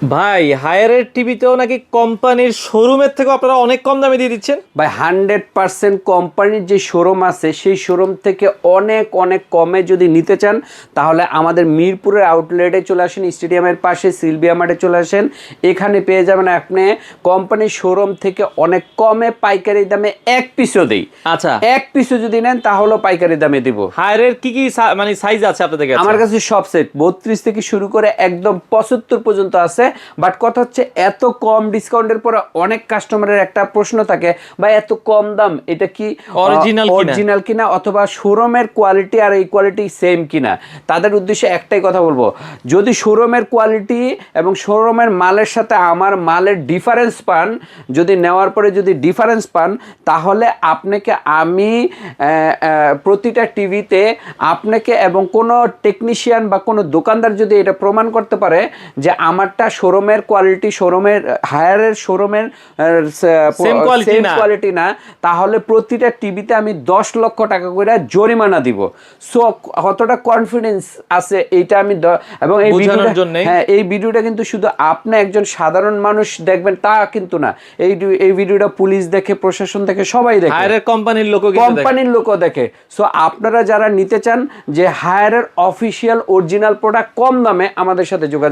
ভাই হায়ারের টিভিতেও নাকি কোম্পানির শোরুমের থেকে আপনারা অনেক কম দামে দিয়ে দিচ্ছেন। ভাই 100% কোম্পানির যে শোরুম আছে সেই শোরুম থেকে অনেক অনেক কমে যদি নিতে চান তাহলে আমাদের মিরপুরের আউটলেটে চলে আসেন, স্টেডিয়ামের পাশে সিলভিয়া মার্টে চলে আসেন। এখানে পেয়ে যাবেন আপনি কোম্পানির শোরুম থেকে অনেক কমে পাইকারি দামে এক পিসও দেই। আচ্ছা, এক পিসও যদি নেন তাহলেও পাইকারি দামে দিব। হায়ারের কি কি মানে সাইজ আছে আপনাদের কাছে? আমার কাছে সব সেট 32 থেকে শুরু করে একদম 75 পর্যন্ত আছে। বাট কথা হচ্ছে এত কম ডিসকাউন্টের পরে অনেক কাস্টমারের একটা প্রশ্ন থাকে, ভাই এত কম দাম এটা কি অরিজিনাল কিনা অথবা শোরুমের কোয়ালিটি আর এই কোয়ালিটি সেম কিনা। তাদের উদ্দেশ্যে একটাই কথা বলবো, যদি শোরুমের কোয়ালিটি এবং শোরুমের মালের সাথে আমার মালের ডিফারেন্স পান, যদি নেওয়ার পরে যদি ডিফারেন্স পান তাহলে আপনাকে আমি প্রতিটা টিভিতে আপনাকে এবং কোনো টেকনিশিয়ান বা কোনো দোকানদার যদি এটা প্রমাণ করতে পারে যে আমারটা শোরুমের কোয়ালিটি, শোরুমের হায়ারের শোরুমের সেম কোয়ালিটি না, তাহলে প্রতিটা টিভিতে আমি 10 লক্ষ টাকা করে জরিমানা দিব। সো কতটা কনফিডেন্স আছে এইটা আমি এবং এই ভিডিওটার জন্য, হ্যাঁ এই ভিডিওটা কিন্তু শুধু আপনি একজন সাধারণ মানুষ দেখবেন তা কিন্তু না, এই ভিডিওটা পুলিশ দেখে, প্রশাসন দেখে, সবাই দেখে, হায়ারের কোম্পানির লোকও দেখে। সো আপনারা যারা নিতে চান যে হায়ারের অফিসিয়াল অরিজিনাল প্রোডাক্ট কম দামে, আমাদের সাথে যোগাযোগ